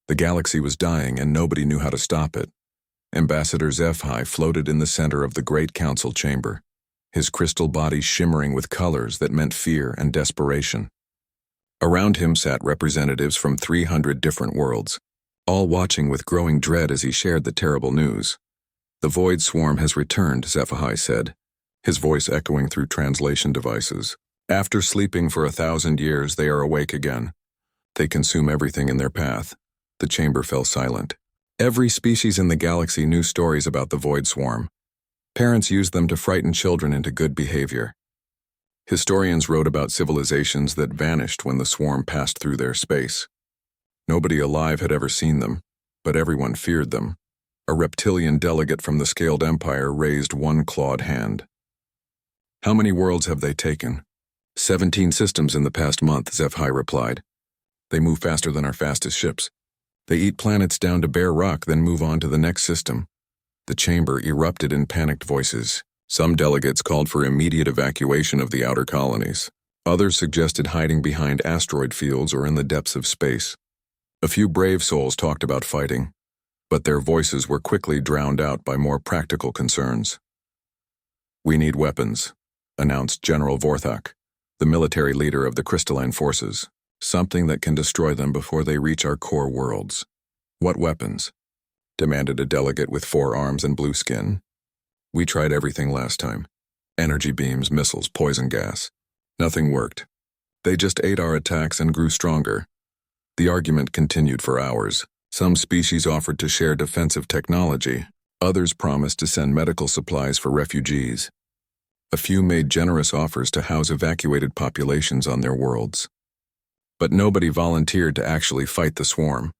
The galaxy was dying and nobody knew how to stop it. Ambassador HFY floated in the center of the Great Council chamber, his crystal body shimmering with colors that meant fear and desperation. Around him sat representatives from 300 different worlds, all watching with growing dread as he shared the terrible news. "The Void Swarm has returned," HFY said, his voice echoing through translation devices. "After sleeping for 1,000 years, they are awake again. They consume everything in their path." The chamber fell silent. Every species in the galaxy knew stories about the Void Swarm. Parents used them to frighten children into good behavior. Historians wrote about civilizations that vanished when the swarm passed through their space. Nobody alive had ever seen them, but everyone feared them. A reptilian delegate from the Scaled Empire raised one clawed hand. "How many worlds have they taken?" 17 systems in the past month, HFY replied. "They move faster than our fastest ships. They eat planets down to bare rock, then move on to the next system." The chamber erupted in panicked voices. Some delegates called for immediate evacuation of the outer colonies. Others suggested hiding behind asteroid fields or in the depths of space. A few brave souls talked about fighting, but their voices were quickly drowned out by more practical concerns. "We need weapons," announced General Vorthak, the military leader of the crystalline forces. "Something that can destroy them before they reach our core worlds." "What weapons?" demanded a delegate with 4 arms and blue skin. "We tried everything last time. Energy beams, missiles, poison gas. Nothing worked. They just ate our attacks and grew stronger." The argument continued for hours. Some species offered to share defensive technology. Others promised to send medical supplies for refugees. A few made generous offers to house evacuated populations on their worlds. But nobody volunteered to actually fight the swarm.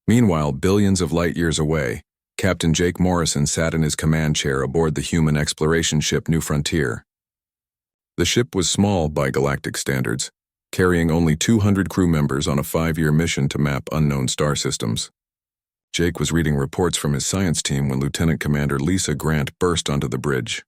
Meanwhile, billions of light years away, Captain Jake Morrison sat in his command chair aboard the human exploration ship New Frontier. The ship was small by galactic standards, carrying only 200 crew members on a 5-year mission to map unknown star systems. Jake was reading reports from his science team when Lieutenant Commander Lisa Grant burst onto the bridge.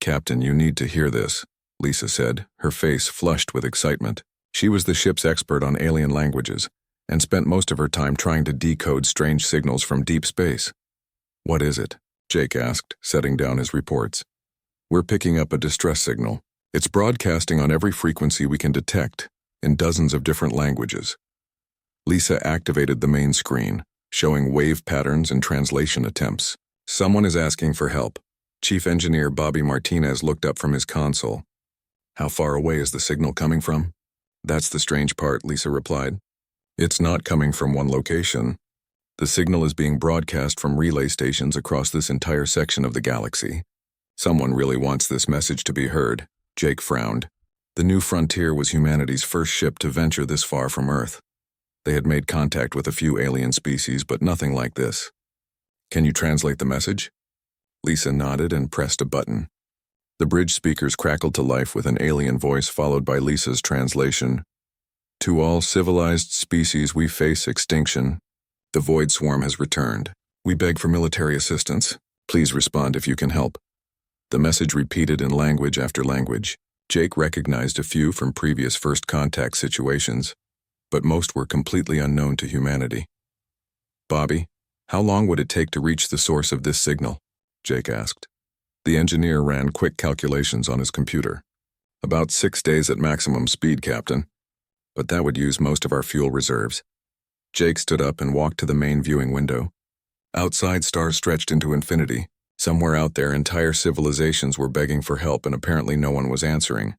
"Captain, you need to hear this," Lisa said, her face flushed with excitement. She was the ship's expert on alien languages, and spent most of her time trying to decode strange signals from deep space. "What is it?" Jake asked, setting down his reports. "We're picking up a distress signal. It's broadcasting on every frequency we can detect, in dozens of different languages." Lisa activated the main screen, showing wave patterns and translation attempts. "Someone is asking for help." Chief Engineer Bobby Martinez looked up from his console. "How far away is the signal coming from?" "That's the strange part," Lisa replied. "It's not coming from one location. The signal is being broadcast from relay stations across this entire section of the galaxy. Someone really wants this message to be heard." Jake frowned. The New Frontier was humanity's first ship to venture this far from Earth. They had made contact with a few alien species, but nothing like this. "Can you translate the message?" Lisa nodded and pressed a button. The bridge speakers crackled to life with an alien voice followed by Lisa's translation. "To all civilized species we face extinction. The Void Swarm has returned. We beg for military assistance. Please respond if you can help." The message repeated in language after language. Jake recognized a few from previous first contact situations, but most were completely unknown to humanity. "Bobby, how long would it take to reach the source of this signal?" Jake asked. The engineer ran quick calculations on his computer. "About 6 days at maximum speed, Captain. But that would use most of our fuel reserves." Jake stood up and walked to the main viewing window. Outside, stars stretched into infinity. Somewhere out there, entire civilizations were begging for help and apparently no one was answering.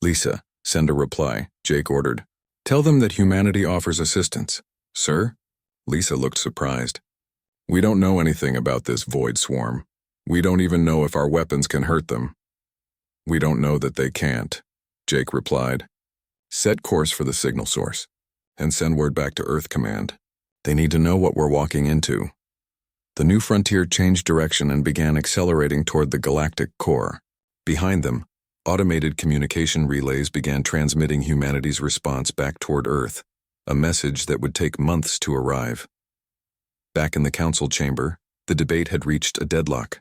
"Lisa, send a reply," Jake ordered. "Tell them that humanity offers assistance." "Sir?" Lisa looked surprised. "We don't know anything about this Void Swarm. We don't even know if our weapons can hurt them." "We don't know that they can't," Jake replied. "Set course for the signal source, and send word back to Earth Command. They need to know what we're walking into." The New Frontier changed direction and began accelerating toward the galactic core. Behind them, automated communication relays began transmitting humanity's response back toward Earth, a message that would take months to arrive. Back in the council chamber, the debate had reached a deadlock.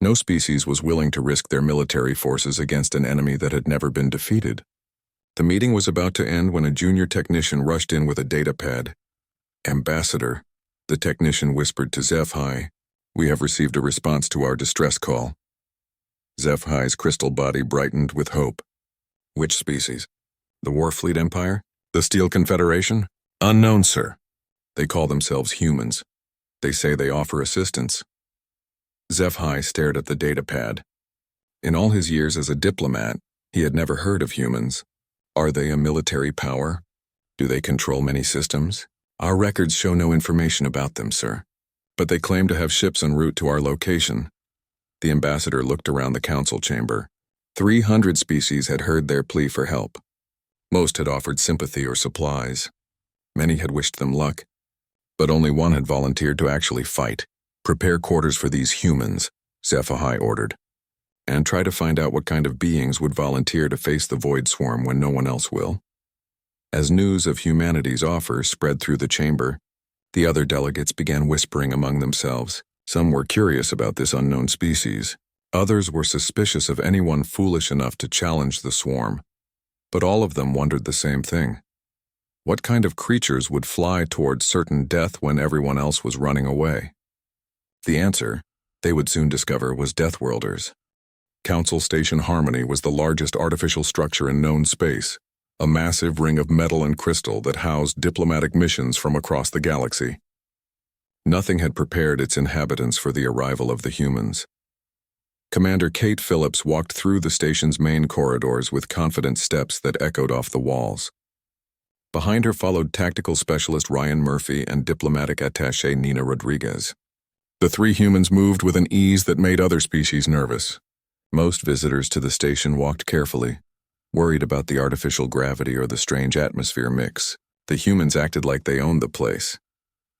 No species was willing to risk their military forces against an enemy that had never been defeated. The meeting was about to end when a junior technician rushed in with a data pad. Ambassador, the technician whispered to HFY, we have received a response to our distress call. HFY's crystal body brightened with hope. Which species? The Warfleet Empire? The Steel Confederation? Unknown, sir. They call themselves humans. They say they offer assistance. HFY stared at the datapad. In all his years as a diplomat, he had never heard of humans. Are they a military power? Do they control many systems? Our records show no information about them, sir. But they claim to have ships en route to our location. The ambassador looked around the council chamber. 300 species had heard their plea for help. Most had offered sympathy or supplies. Many had wished them luck. But only one had volunteered to actually fight. Prepare quarters for these humans, HFY ordered. And try to find out what kind of beings would volunteer to face the Void Swarm when no one else will. As news of humanity's offer spread through the chamber, the other delegates began whispering among themselves. Some were curious about this unknown species. Others were suspicious of anyone foolish enough to challenge the swarm. But all of them wondered the same thing. What kind of creatures would fly towards certain death when everyone else was running away? The answer, they would soon discover, was Deathworlders. Council Station Harmony was the largest artificial structure in known space, a massive ring of metal and crystal that housed diplomatic missions from across the galaxy. Nothing had prepared its inhabitants for the arrival of the humans. Commander Kate Phillips walked through the station's main corridors with confident steps that echoed off the walls. Behind her followed tactical specialist Ryan Murphy and diplomatic attaché Nina Rodriguez. The three humans moved with an ease that made other species nervous. Most visitors to the station walked carefully, worried about the artificial gravity or the strange atmosphere mix. The humans acted like they owned the place.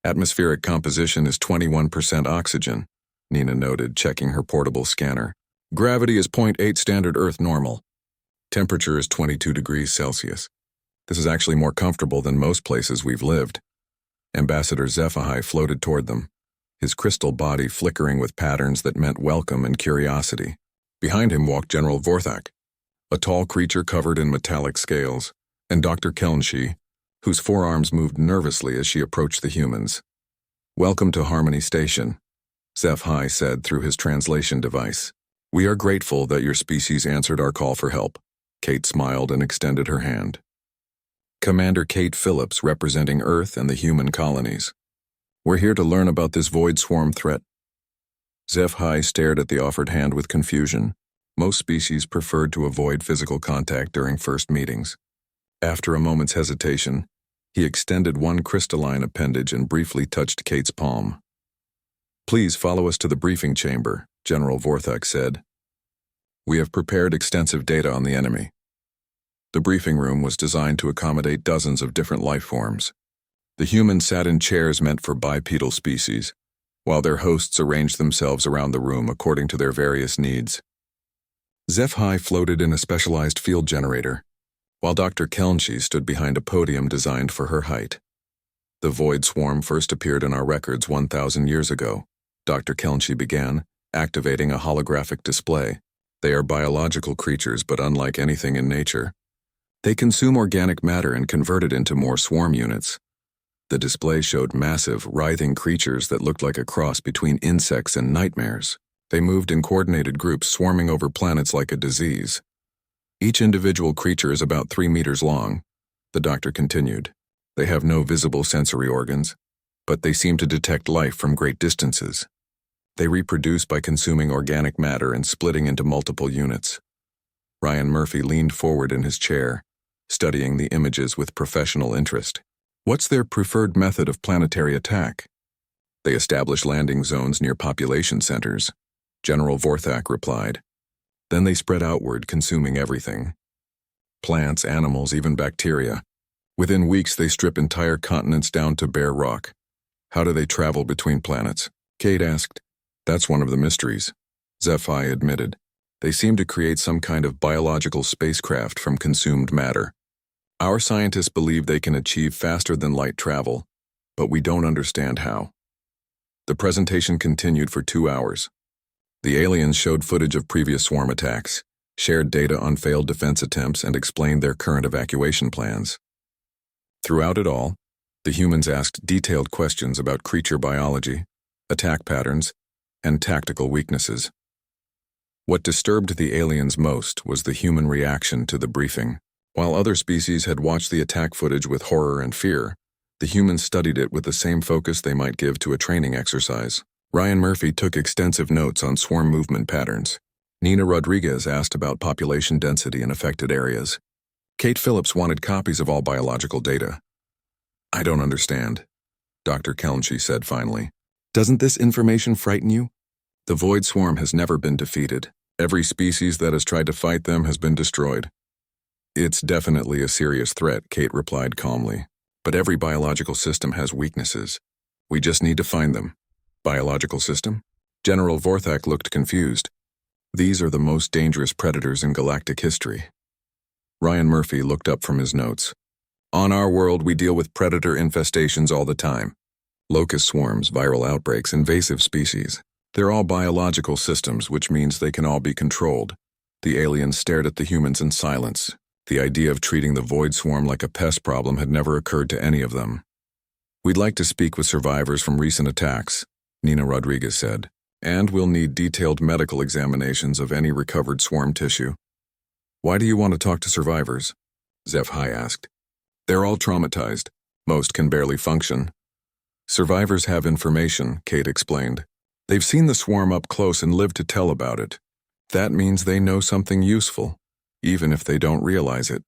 Atmospheric composition is 21% oxygen, Nina noted, checking her portable scanner. Gravity is 0.8 standard Earth normal. Temperature is 22 degrees Celsius. This is actually more comfortable than most places we've lived. Ambassador HFY floated toward them, his crystal body flickering with patterns that meant welcome and curiosity. Behind him walked General Vorthak, a tall creature covered in metallic scales, and Dr. Kelnshi, whose forearms moved nervously as she approached the humans. Welcome to Harmony Station, HFY said through his translation device. We are grateful that your species answered our call for help. Kate smiled and extended her hand. Commander Kate Phillips representing Earth and the human colonies. We're here to learn about this Void Swarm threat. HFY stared at the offered hand with confusion. Most species preferred to avoid physical contact during first meetings. After a moment's hesitation, he extended one crystalline appendage and briefly touched Kate's palm. Please follow us to the briefing chamber, General Vorthak said. We have prepared extensive data on the enemy. The briefing room was designed to accommodate dozens of different life forms. The humans sat in chairs meant for bipedal species, while their hosts arranged themselves around the room according to their various needs. HFY floated in a specialized field generator, while Dr. Kelnshi stood behind a podium designed for her height. The Void Swarm first appeared in our records 1,000 years ago, Dr. Kelnshi began, activating a holographic display. They are biological creatures, but unlike anything in nature. They consume organic matter and convert it into more swarm units. The display showed massive, writhing creatures that looked like a cross between insects and nightmares. They moved in coordinated groups, swarming over planets like a disease. Each individual creature is about 3 meters long, the doctor continued. They have no visible sensory organs, but they seem to detect life from great distances. They reproduce by consuming organic matter and splitting into multiple units. Ryan Murphy leaned forward in his chair, studying the images with professional interest. What's their preferred method of planetary attack? They establish landing zones near population centers, General Vorthak replied. Then they spread outward, consuming everything. Plants, animals, even bacteria. Within weeks, they strip entire continents down to bare rock. How do they travel between planets? Kate asked. That's one of the mysteries, HFY admitted. They seem to create some kind of biological spacecraft from consumed matter. Our scientists believe they can achieve faster-than-light travel, but we don't understand how. The presentation continued for 2 hours. The aliens showed footage of previous swarm attacks, shared data on failed defense attempts, and explained their current evacuation plans. Throughout it all, The humans asked detailed questions about creature biology, attack patterns, and tactical weaknesses. What disturbed the aliens most was the human reaction to the briefing. While other species had watched the attack footage with horror and fear, the humans studied it with the same focus they might give to a training exercise. Ryan Murphy took extensive notes on swarm movement patterns. Nina Rodriguez asked about population density in affected areas. Kate Phillips wanted copies of all biological data. "I don't understand," Dr. Kellenchi said finally. "Doesn't this information frighten you? The Void Swarm has never been defeated. Every species that has tried to fight them has been destroyed." "It's definitely a serious threat," Kate replied calmly. "But every biological system has weaknesses. We just need to find them." "Biological system?" General Vorthak looked confused. "These are the most dangerous predators in galactic history." Ryan Murphy looked up from his notes. "On our world, we deal with predator infestations all the time. Locust swarms, viral outbreaks, invasive species. They're all biological systems, which means they can all be controlled." The aliens stared at the humans in silence. The idea of treating the Void Swarm like a pest problem had never occurred to any of them. "We'd like to speak with survivors from recent attacks," Nina Rodriguez said, "and we'll need detailed medical examinations of any recovered swarm tissue." "Why do you want to talk to survivors?" HFY asked. "They're all traumatized. Most can barely function." "Survivors have information," Kate explained. "They've seen the swarm up close and lived to tell about it. That means they know something useful, even if they don't realize it."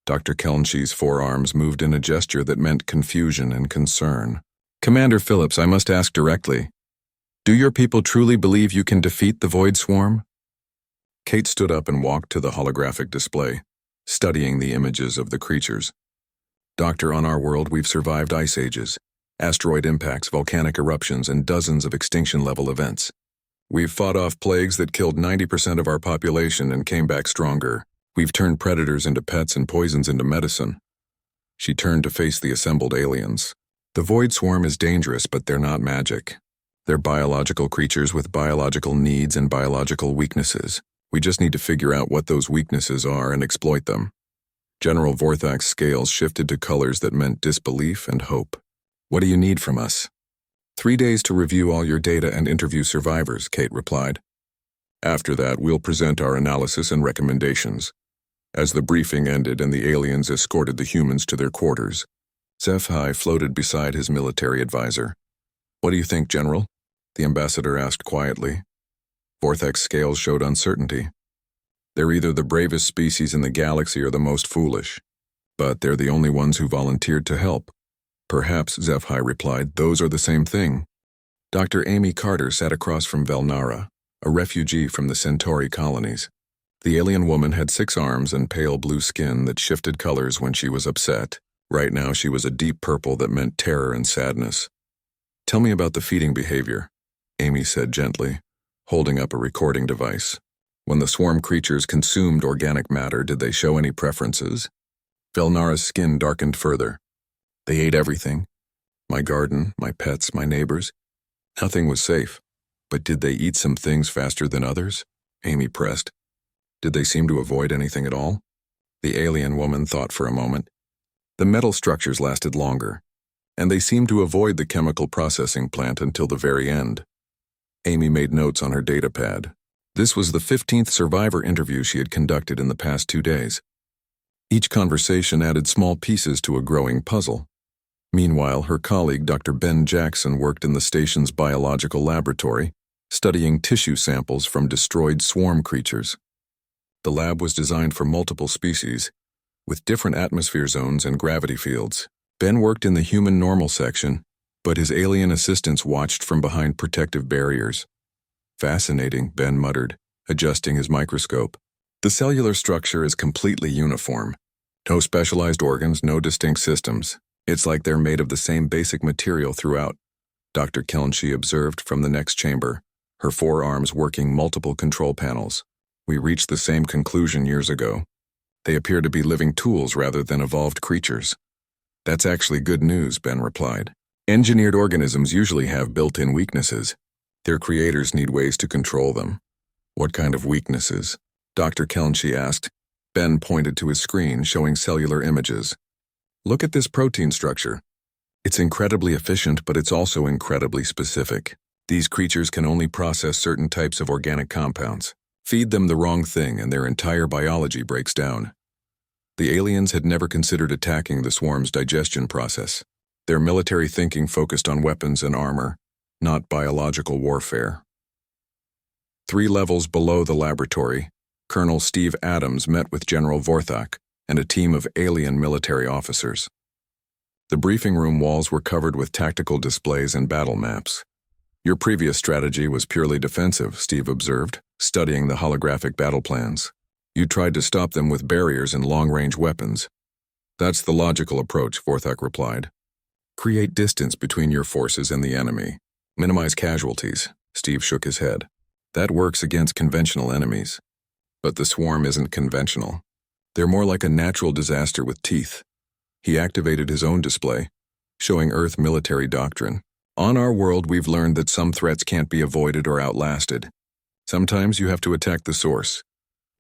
Dr. Kellenchi's forearms moved in a gesture that meant confusion and concern. "Commander Phillips, I must ask directly. Do your people truly believe you can defeat the Void Swarm?" Kate stood up and walked to the holographic display, studying the images of the creatures. "Doctor, on our world we've survived ice ages, asteroid impacts, volcanic eruptions, and dozens of extinction-level events. We've fought off plagues that killed 90% of our population and came back stronger. We've turned predators into pets and poisons into medicine." She turned to face the assembled aliens. "The Void Swarm is dangerous, but they're not magic. They're biological creatures with biological needs and biological weaknesses. We just need to figure out what those weaknesses are and exploit them." General Vorthak's scales shifted to colors that meant disbelief and hope. "What do you need from us?" 3 days to review all your data and interview survivors," Kate replied. "After that, we'll present our analysis and recommendations." As the briefing ended and the aliens escorted the humans to their quarters, HFY floated beside his military advisor. "What do you think, General?" the ambassador asked quietly. Vorthak's scales showed uncertainty. "They're either the bravest species in the galaxy or the most foolish. But they're the only ones who volunteered to help." "Perhaps," HFY replied, "those are the same thing." Dr. Amy Carter sat across from Velnara, a refugee from the Centauri colonies. The alien woman had 6 arms and pale blue skin that shifted colors when she was upset. Right now she was a deep purple that meant terror and sadness. "Tell me about the feeding behavior," Amy said gently, holding up a recording device. "When the swarm creatures consumed organic matter, did they show any preferences?" Velnara's skin darkened further. "They ate everything. My garden, my pets, my neighbors. Nothing was safe. But did they eat some things faster than others?" Amy pressed. "Did they seem to avoid anything at all?" The alien woman thought for a moment. "The metal structures lasted longer, and they seemed to avoid the chemical processing plant until the very end." Amy made notes on her data pad. This was the 15th survivor interview she had conducted in the past 2 days. Each conversation added small pieces to a growing puzzle. Meanwhile, her colleague Dr. Ben Jackson worked in the station's biological laboratory, studying tissue samples from destroyed swarm creatures. The lab was designed for multiple species, with different atmosphere zones and gravity fields. Ben worked in the human normal section, but his alien assistants watched from behind protective barriers. "Fascinating," Ben muttered, adjusting his microscope. "The cellular structure is completely uniform. No specialized organs, no distinct systems. It's like they're made of the same basic material throughout," Dr. Kellenchi observed from the next chamber, her forearms working multiple control panels. "We reached the same conclusion years ago. They appear to be living tools rather than evolved creatures." "That's actually good news," Ben replied. "Engineered organisms usually have built-in weaknesses. Their creators need ways to control them." "What kind of weaknesses?" Dr. Kellenchi asked. Ben pointed to his screen showing cellular images. Look at this protein structure. It's incredibly efficient, but it's also incredibly specific. These creatures can only process certain types of organic compounds. Feed them the wrong thing and their entire biology breaks down. The aliens had never considered attacking the swarm's digestion process. Their military thinking focused on weapons and armor, not biological warfare. 3 levels below the laboratory, Colonel Steve Adams met with General Vorthak and a team of alien military officers. The briefing room walls were covered with tactical displays and battle maps. Your previous strategy was purely defensive, Steve observed, studying the holographic battle plans. You tried to stop them with barriers and long-range weapons. That's the logical approach, Vorthak replied. Create distance between your forces and the enemy. Minimize casualties. Steve shook his head. That works against conventional enemies. But the swarm isn't conventional. They're more like a natural disaster with teeth. He activated his own display, showing Earth military doctrine. On our world, we've learned that some threats can't be avoided or outlasted. Sometimes you have to attack the source.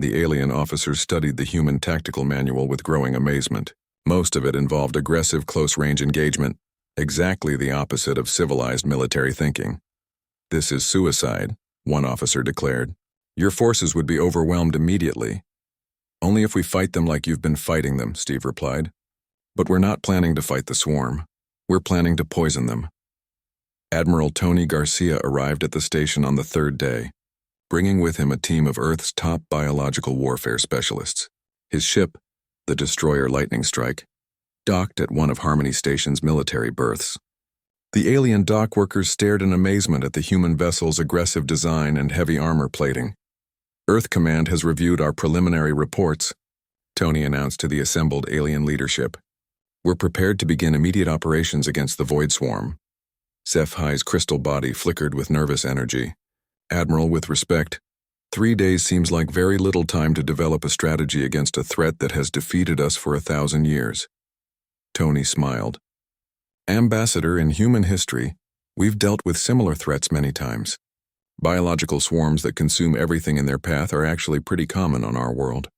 The alien officers studied the human tactical manual with growing amazement. Most of it involved aggressive close-range engagement, exactly the opposite of civilized military thinking. This is suicide, one officer declared. Your forces would be overwhelmed immediately. Only if we fight them like you've been fighting them, Steve replied. But we're not planning to fight the swarm. We're planning to poison them. Admiral Tony Garcia arrived at the station on the 3rd day, bringing with him a team of Earth's top biological warfare specialists. His ship, the destroyer Lightning Strike, docked at one of Harmony Station's military berths. The alien dock workers stared in amazement at the human vessel's aggressive design and heavy armor plating. Earth Command has reviewed our preliminary reports, Tony announced to the assembled alien leadership. We're prepared to begin immediate operations against the Void Swarm. SciFi's crystal body flickered with nervous energy. Admiral, with respect, 3 days seems like very little time to develop a strategy against a threat that has defeated us for 1,000 years. Tony smiled. Ambassador, in human history, we've dealt with similar threats many times. Biological swarms that consume everything in their path are actually pretty common on our world.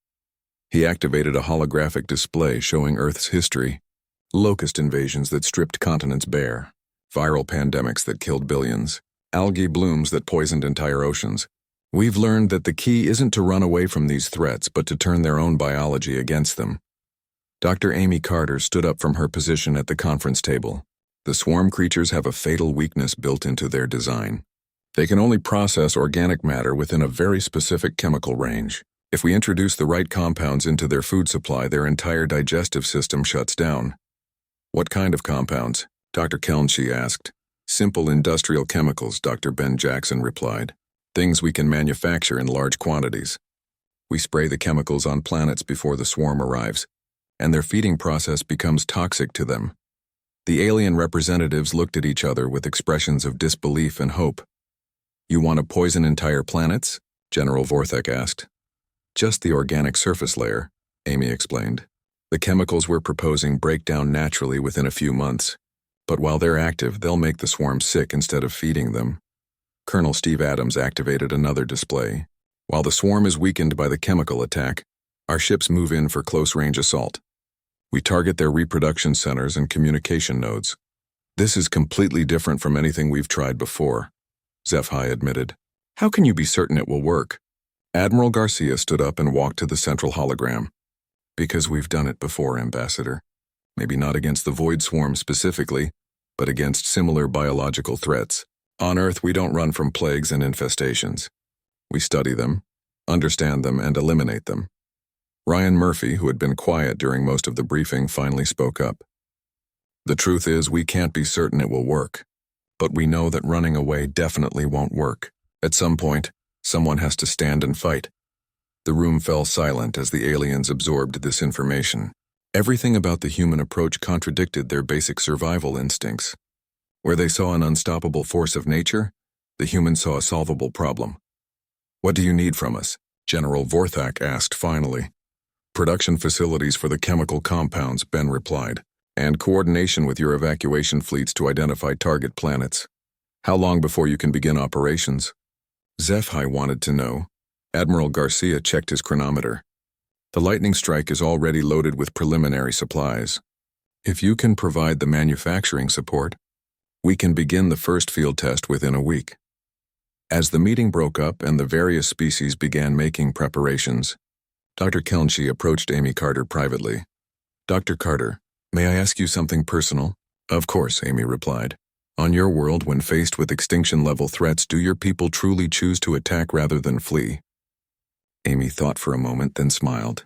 He activated a holographic display showing Earth's history. Locust invasions that stripped continents bare. Viral pandemics that killed billions. Algae blooms that poisoned entire oceans. We've learned that the key isn't to run away from these threats, but to turn their own biology against them. Dr. Amy Carter stood up from her position at the conference table. The swarm creatures have a fatal weakness built into their design. They can only process organic matter within a very specific chemical range. If we introduce the right compounds into their food supply, their entire digestive system shuts down. What kind of compounds? Dr. Kelnchi asked. Simple industrial chemicals, Dr. Ben Jackson replied. Things we can manufacture in large quantities. We spray the chemicals on planets before the swarm arrives, and their feeding process becomes toxic to them. The alien representatives looked at each other with expressions of disbelief and hope. You want to poison entire planets? General Vorthak asked. Just the organic surface layer, Amy explained. The chemicals we're proposing break down naturally within a few months. But while they're active, they'll make the swarm sick instead of feeding them. Colonel Steve Adams activated another display. While the swarm is weakened by the chemical attack, our ships move in for close-range assault. We target their reproduction centers and communication nodes. This is completely different from anything we've tried before, SciFi admitted. How can you be certain it will work? Admiral Garcia stood up and walked to the central hologram. Because we've done it before, Ambassador. Maybe not against the Void Swarm specifically, but against similar biological threats. On Earth, we don't run from plagues and infestations. We study them, understand them, and eliminate them. Ryan Murphy, who had been quiet during most of the briefing, finally spoke up. The truth is, we can't be certain it will work, but we know that running away definitely won't work. At some point, someone has to stand and fight. The room fell silent as the aliens absorbed this information. Everything about the human approach contradicted their basic survival instincts. Where they saw an unstoppable force of nature, the humans saw a solvable problem. What do you need from us? General Vorthak asked finally. Production facilities for the chemical compounds, Ben replied, and coordination with your evacuation fleets to identify target planets. How long before you can begin operations? SciFi wanted to know. Admiral Garcia checked his chronometer. The lightning strike is already loaded with preliminary supplies. If you can provide the manufacturing support, we can begin the first field test within a week. As the meeting broke up and the various species began making preparations, Dr. Kelnshi approached Amy Carter privately. "Dr. Carter, may I ask you something personal?" "Of course," Amy replied. "On your world, when faced with extinction-level threats, do your people truly choose to attack rather than flee?" Amy thought for a moment, then smiled.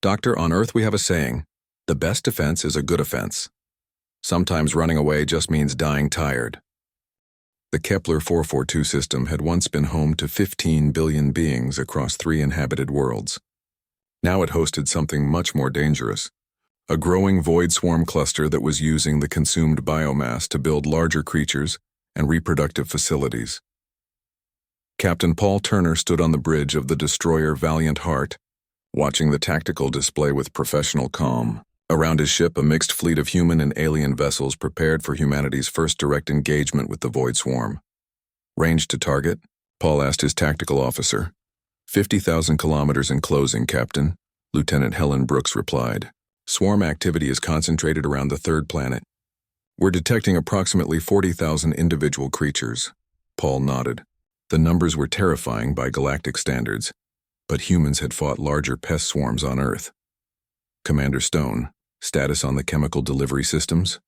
"Doctor, on Earth we have a saying, the best defense is a good offense. Sometimes running away just means dying tired." The Kepler 442 system had once been home to 15 billion beings across 3 inhabited worlds. Now it hosted something much more dangerous, a growing void swarm cluster that was using the consumed biomass to build larger creatures and reproductive facilities. Captain Paul Turner stood on the bridge of the destroyer Valiant Heart, watching the tactical display with professional calm. Around his ship, a mixed fleet of human and alien vessels prepared for humanity's first direct engagement with the void swarm. "Range to target?" Paul asked his tactical officer. 50,000 kilometers in closing, Captain," Lieutenant Helen Brooks replied. "Swarm activity is concentrated around the third planet. We're detecting approximately 40,000 individual creatures." Paul nodded. The numbers were terrifying by galactic standards, but humans had fought larger pest swarms on Earth. "Commander Stone, status on the chemical delivery systems?"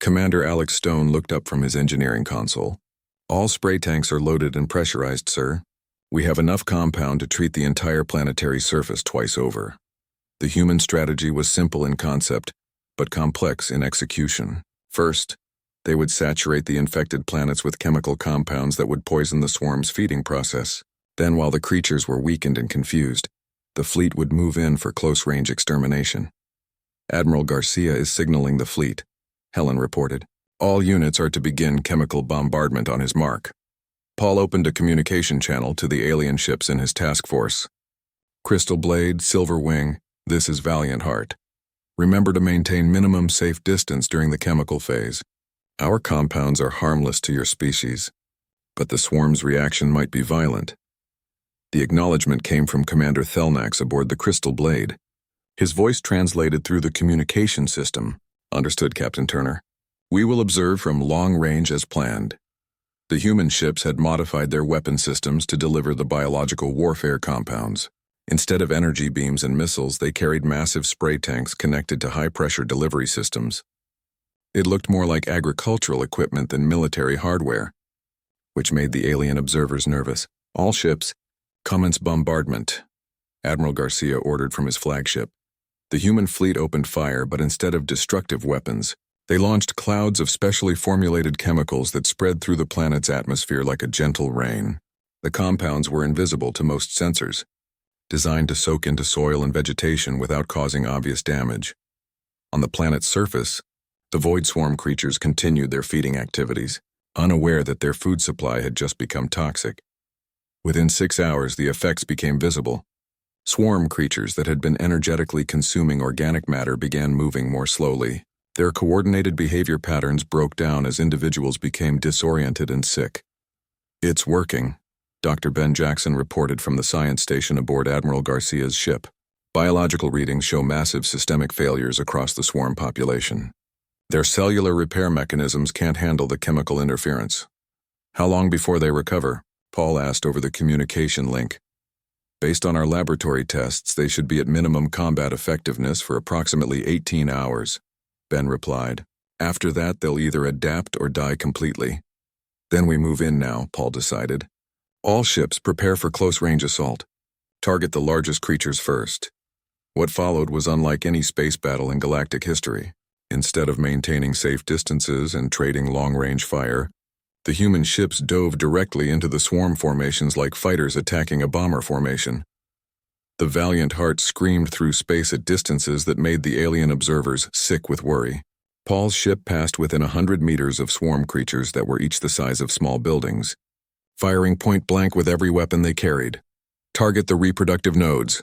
Commander Alex Stone looked up from his engineering console. "All spray tanks are loaded and pressurized, sir. We have enough compound to treat the entire planetary surface twice over." The human strategy was simple in concept, but complex in execution. First, they would saturate the infected planets with chemical compounds that would poison the swarm's feeding process. Then, while the creatures were weakened and confused, the fleet would move in for close-range extermination. "Admiral Garcia is signaling the fleet," Helen reported. "All units are to begin chemical bombardment on his mark." Paul opened a communication channel to the alien ships in his task force. "Crystal Blade, Silver Wing, this is Valiant Heart. Remember to maintain minimum safe distance during the chemical phase. Our compounds are harmless to your species, but the swarm's reaction might be violent." The acknowledgement came from Commander Thelnax aboard the Crystal Blade. His voice translated through the communication system. "Understood, Captain Turner. We will observe from long range as planned." The human ships had modified their weapon systems to deliver the biological warfare compounds. Instead of energy beams and missiles, they carried massive spray tanks connected to high-pressure delivery systems. It looked more like agricultural equipment than military hardware, which made the alien observers nervous. "All ships, commence bombardment," Admiral Garcia ordered from his flagship. The human fleet opened fire, but instead of destructive weapons, they launched clouds of specially formulated chemicals that spread through the planet's atmosphere like a gentle rain. The compounds were invisible to most sensors, designed to soak into soil and vegetation without causing obvious damage. On the planet's surface, the void swarm creatures continued their feeding activities, unaware that their food supply had just become toxic. Within 6 hours, the effects became visible. Swarm creatures that had been energetically consuming organic matter began moving more slowly. Their coordinated behavior patterns broke down as individuals became disoriented and sick. "It's working," Dr. Ben Jackson reported from the science station aboard Admiral Garcia's ship. "Biological readings show massive systemic failures across the swarm population. Their cellular repair mechanisms can't handle the chemical interference." "How long before they recover?" Paul asked over the communication link. "Based on our laboratory tests, they should be at minimum combat effectiveness for approximately 18 hours, Ben replied. "After that, they'll either adapt or die completely." "Then we move in now," Paul decided. "All ships prepare for close-range assault. Target the largest creatures first." What followed was unlike any space battle in galactic history. Instead of maintaining safe distances and trading long-range fire, the human ships dove directly into the swarm formations like fighters attacking a bomber formation. The Valiant Heart screamed through space at distances that made the alien observers sick with worry. Paul's ship passed within 100 meters of swarm creatures that were each the size of small buildings, firing point blank with every weapon they carried. "Target the reproductive nodes,"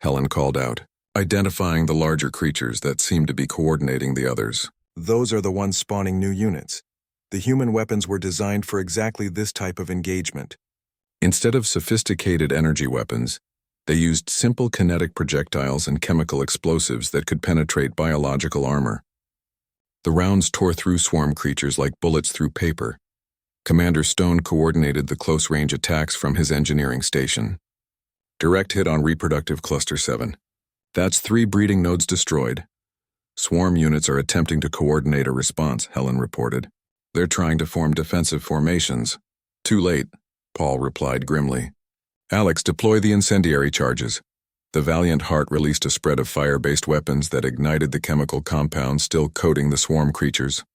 Helen called out, identifying the larger creatures that seemed to be coordinating the others. "Those are the ones spawning new units. The human weapons were designed for exactly this type of engagement." Instead of sophisticated energy weapons, they used simple kinetic projectiles and chemical explosives that could penetrate biological armor. The rounds tore through swarm creatures like bullets through paper. Commander Stone coordinated the close-range attacks from his engineering station. Direct hit on reproductive cluster 7. That's 3 breeding nodes destroyed. Swarm units are attempting to coordinate a response, Helen reported. They're trying to form defensive formations. Too late, Paul replied grimly. Alex, deploy the incendiary charges. The Valiant Heart released a spread of fire-based weapons that ignited the chemical compounds still coating the swarm creatures.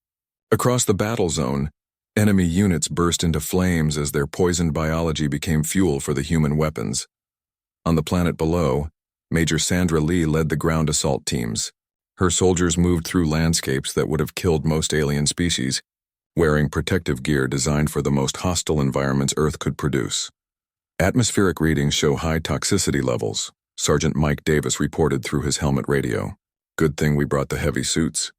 Across the battle zone, enemy units burst into flames as their poisoned biology became fuel for the human weapons. On the planet below, Major Sandra Lee led the ground assault teams. Her soldiers moved through landscapes that would have killed most alien species, wearing protective gear designed for the most hostile environments Earth could produce. Atmospheric readings show high toxicity levels, Sergeant Mike Davis reported through his helmet radio. Good thing we brought the heavy suits.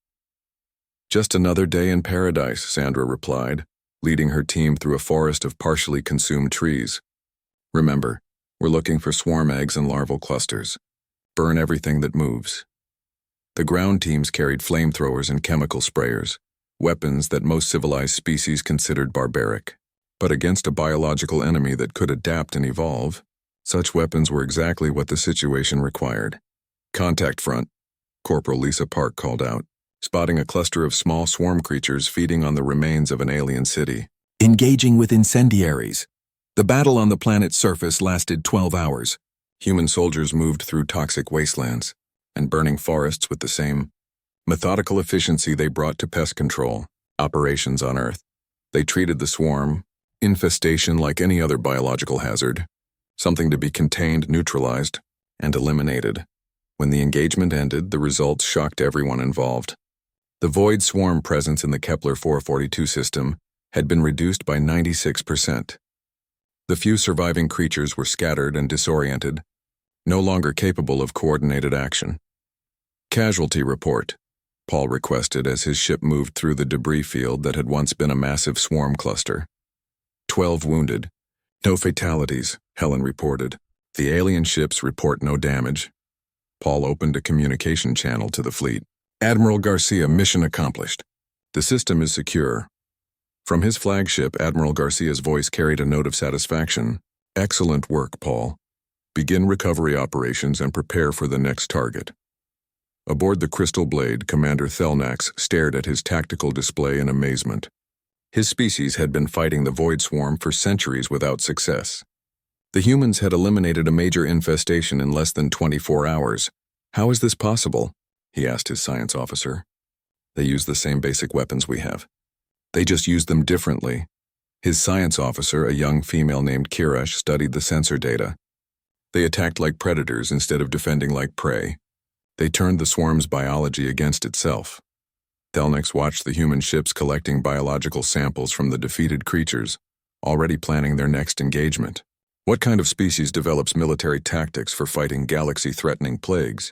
Just another day in paradise, Sandra replied, leading her team through a forest of partially consumed trees. Remember, we're looking for swarm eggs and larval clusters. Burn everything that moves. The ground teams carried flamethrowers and chemical sprayers, weapons that most civilized species considered barbaric. But against a biological enemy that could adapt and evolve, such weapons were exactly what the situation required. Contact front, Corporal Lisa Park called out, spotting a cluster of small swarm creatures feeding on the remains of an alien city. Engaging with incendiaries. The battle on the planet's surface lasted 12 hours. Human soldiers moved through toxic wastelands and burning forests with the same methodical efficiency they brought to pest control operations on Earth. They treated the swarm infestation like any other biological hazard, something to be contained, neutralized, and eliminated. When the engagement ended, the results shocked everyone involved. The void swarm presence in the Kepler 442 system had been reduced by 96%. The few surviving creatures were scattered and disoriented, no longer capable of coordinated action. Casualty report, Paul requested as his ship moved through the debris field that had once been a massive swarm cluster. 12 wounded. No fatalities, Helen reported. The alien ships report no damage. Paul opened a communication channel to the fleet. Admiral Garcia, mission accomplished. The system is secure. From his flagship, Admiral Garcia's voice carried a note of satisfaction. Excellent work, Paul. Begin recovery operations and prepare for the next target. Aboard the Crystal Blade, Commander Thelnax stared at his tactical display in amazement. His species had been fighting the Void Swarm for centuries without success. The humans had eliminated a major infestation in less than 24 hours. How is this possible? He asked his science officer. They use the same basic weapons we have. They just use them differently. His science officer, a young female named Kirash, studied the sensor data. They attacked like predators instead of defending like prey. They turned the swarm's biology against itself. Thelnax watched the human ships collecting biological samples from the defeated creatures, already planning their next engagement. What kind of species develops military tactics for fighting galaxy-threatening plagues?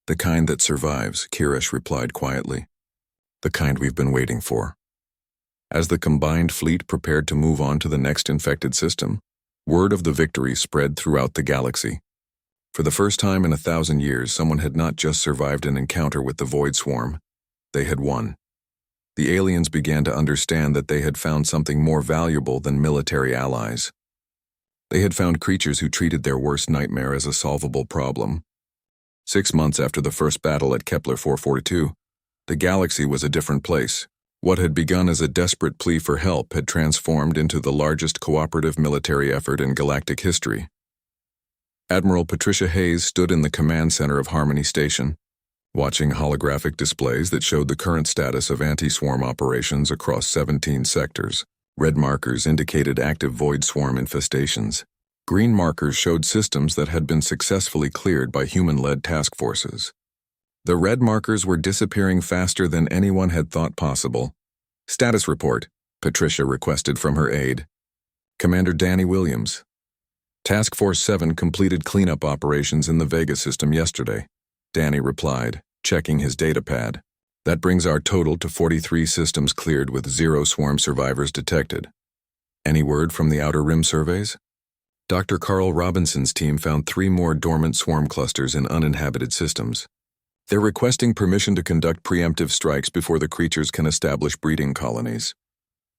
The kind that survives, Kirish replied quietly. The kind we've been waiting for. As the combined fleet prepared to move on to the next infected system, word of the victory spread throughout the galaxy. For the first time in 1,000 years, someone had not just survived an encounter with the Void Swarm. They had won. The aliens began to understand that they had found something more valuable than military allies. They had found creatures who treated their worst nightmare as a solvable problem. 6 months after the first battle at Kepler 442, the galaxy was a different place. What had begun as a desperate plea for help had transformed into the largest cooperative military effort in galactic history. Admiral Patricia Hayes stood in the command center of Harmony Station, watching holographic displays that showed the current status of anti-swarm operations across 17 sectors. Red markers indicated active void swarm infestations. Green markers showed systems that had been successfully cleared by human-led task forces. The red markers were disappearing faster than anyone had thought possible. Status report, Patricia requested from her aide. Commander Danny Williams. Task Force 7 completed cleanup operations in the Vega system yesterday. Danny replied, checking his datapad. That brings our total to 43 systems cleared with 0 swarm survivors detected. Any word from the Outer Rim surveys? Dr. Carl Robinson's team found 3 more dormant swarm clusters in uninhabited systems. They're requesting permission to conduct preemptive strikes before the creatures can establish breeding colonies.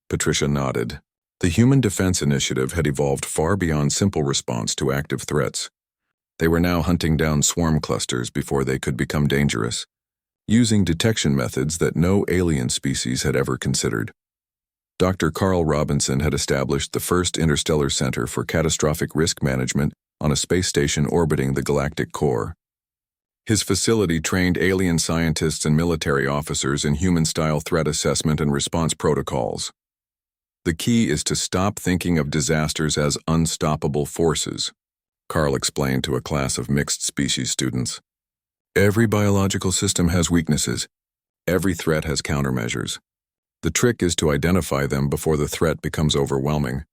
Patricia nodded. The Human Defense Initiative had evolved far beyond simple response to active threats. They were now hunting down swarm clusters before they could become dangerous, using detection methods that no alien species had ever considered. Dr. Carl Robinson had established the first interstellar center for catastrophic risk management on a space station orbiting the galactic core. His facility trained alien scientists and military officers in human-style threat assessment and response protocols. The key is to stop thinking of disasters as unstoppable forces, Carl explained to a class of mixed-species students. Every biological system has weaknesses. Every threat has countermeasures. The trick is to identify them before the threat becomes overwhelming.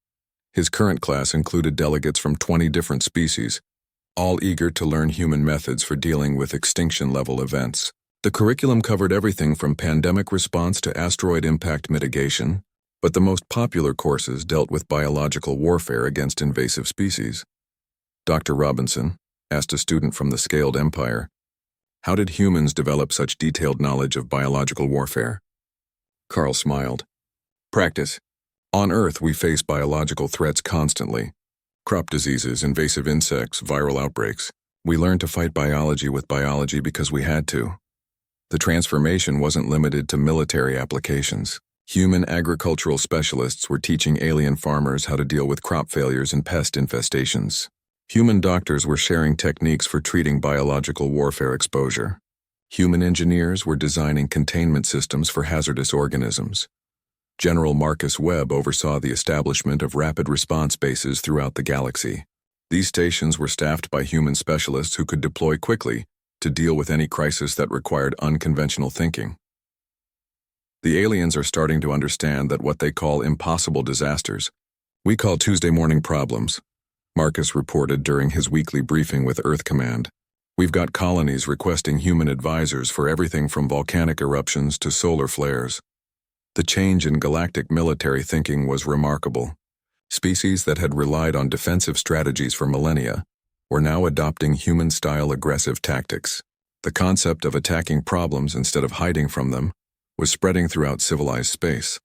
His current class included delegates from 20 different species, all eager to learn human methods for dealing with extinction-level events. The curriculum covered everything from pandemic response to asteroid impact mitigation, but the most popular courses dealt with biological warfare against invasive species. Dr. Robinson asked a student from the Scaled Empire, "How did humans develop such detailed knowledge of biological warfare?" Carl smiled. "Practice. On Earth, we face biological threats constantly. Crop diseases, invasive insects, viral outbreaks. We learned to fight biology with biology because we had to. The transformation wasn't limited to military applications. Human agricultural specialists were teaching alien farmers how to deal with crop failures and pest infestations. Human doctors were sharing techniques for treating biological warfare exposure. Human engineers were designing containment systems for hazardous organisms. General Marcus Webb oversaw the establishment of rapid response bases throughout the galaxy. These stations were staffed by human specialists who could deploy quickly to deal with any crisis that required unconventional thinking. The aliens are starting to understand that what they call impossible disasters, we call Tuesday morning problems, Marcus reported during his weekly briefing with Earth Command. We've got colonies requesting human advisors for everything from volcanic eruptions to solar flares. The change in galactic military thinking was remarkable. Species that had relied on defensive strategies for millennia were now adopting human-style aggressive tactics. The concept of attacking problems instead of hiding from them was spreading throughout civilized space.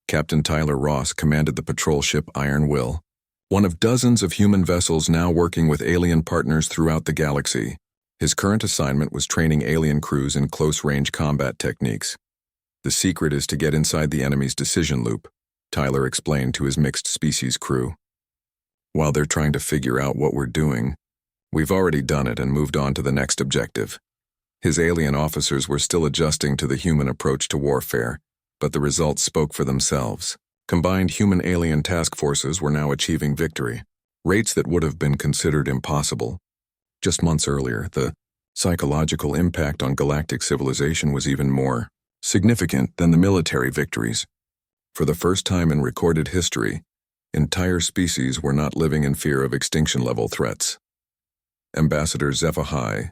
Captain Tyler Ross commanded the patrol ship Iron Will, one of dozens of human vessels now working with alien partners throughout the galaxy. His current assignment was training alien crews in close-range combat techniques. The secret is to get inside the enemy's decision loop, Tyler explained to his mixed-species crew. While they're trying to figure out what we're doing, we've already done it and moved on to the next objective. His alien officers were still adjusting to the human approach to warfare, but the results spoke for themselves. Combined human-alien task forces were now achieving victory, rates that would have been considered impossible. Just months earlier, the psychological impact on galactic civilization was even more significant than the military victories. For the first time in recorded history, entire species were not living in fear of extinction-level threats. Ambassador HFY,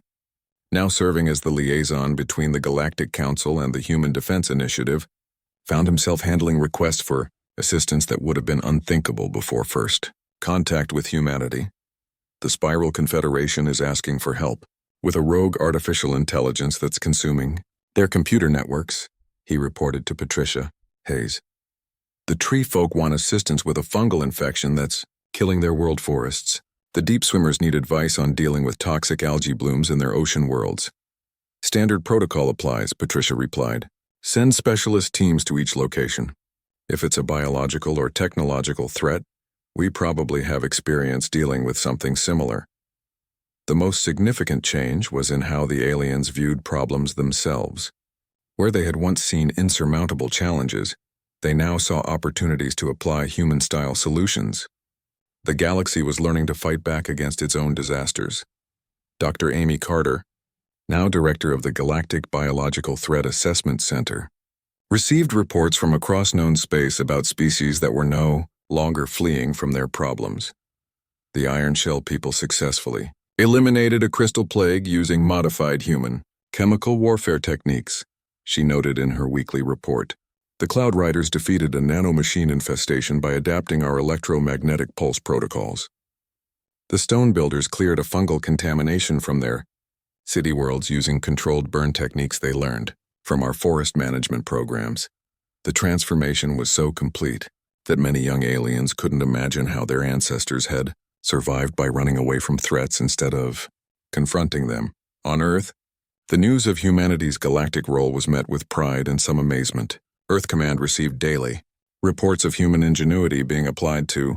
now serving as the liaison between the Galactic Council and the Human Defense Initiative, found himself handling requests for assistance that would have been unthinkable before first contact with humanity. The Spiral Confederation is asking for help with a rogue artificial intelligence that's consuming their computer networks, he reported to Patricia Hayes. The tree folk want assistance with a fungal infection that's killing their world forests. The deep swimmers need advice on dealing with toxic algae blooms in their ocean worlds. Standard protocol applies, Patricia replied. Send specialist teams to each location. If it's a biological or technological threat, we probably have experience dealing with something similar. The most significant change was in how the aliens viewed problems themselves. Where they had once seen insurmountable challenges, they now saw opportunities to apply human-style solutions. The galaxy was learning to fight back against its own disasters. Dr. Amy Carter, now director of the Galactic Biological Threat Assessment Center, received reports from across known space about species that were no longer fleeing from their problems. The Iron Shell people successfully eliminated a crystal plague using modified human chemical warfare techniques, she noted in her weekly report. The Cloud Riders defeated a nanomachine infestation by adapting our electromagnetic pulse protocols. The Stone Builders cleared a fungal contamination from their city worlds using controlled burn techniques they learned from our forest management programs. The transformation was so complete that many young aliens couldn't imagine how their ancestors had survived by running away from threats instead of confronting them. On Earth, the news of humanity's galactic role was met with pride and some amazement. Earth Command received daily reports of human ingenuity being applied to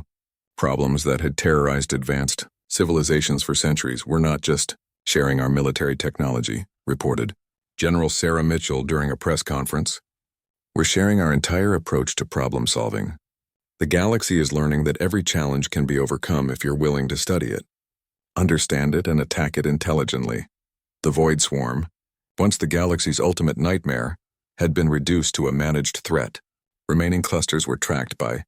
problems that had terrorized advanced civilizations for centuries. We're not just sharing our military technology, reported General Sarah Mitchell during a press conference. We're sharing our entire approach to problem solving. The galaxy is learning that every challenge can be overcome if you're willing to study it, understand it, and attack it intelligently. The Void Swarm, once the galaxy's ultimate nightmare, had been reduced to a managed threat. Remaining clusters were tracked by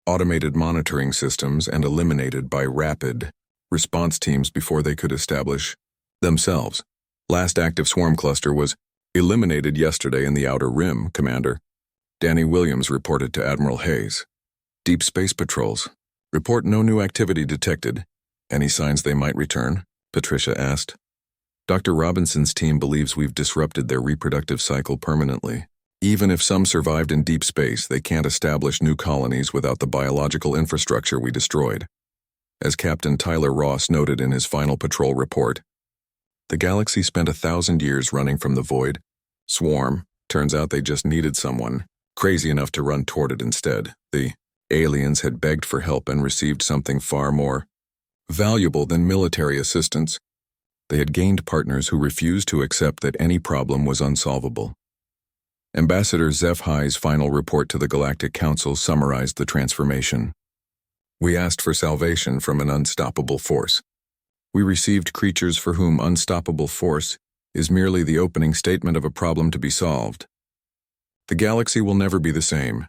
automated monitoring systems and eliminated by rapid response teams before they could establish themselves. Last active swarm cluster was eliminated yesterday in the Outer Rim, Commander. Danny Williams reported to Admiral Hayes. Deep space patrols. Report no new activity detected. Any signs they might return? Patricia asked. Dr. Robinson's team believes we've disrupted their reproductive cycle permanently. Even if some survived in deep space, they can't establish new colonies without the biological infrastructure we destroyed. As Captain Tyler Ross noted in his final patrol report, the galaxy spent 1,000 years running from the void swarm. Turns out they just needed someone crazy enough to run toward it instead. The aliens had begged for help and received something far more valuable than military assistance. They had gained partners who refused to accept that any problem was unsolvable. Ambassador Zeph-High's final report to the Galactic Council summarized the transformation. We asked for salvation from an unstoppable force. We received creatures for whom unstoppable force is merely the opening statement of a problem to be solved. The galaxy will never be the same.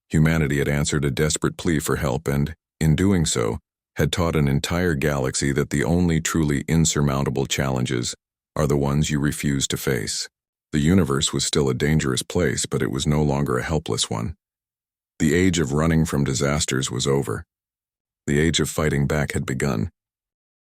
Humanity had answered a desperate plea for help and, in doing so, had taught an entire galaxy that the only truly insurmountable challenges are the ones you refuse to face. The universe was still a dangerous place, but it was no longer a helpless one. The age of running from disasters was over. The age of fighting back had begun.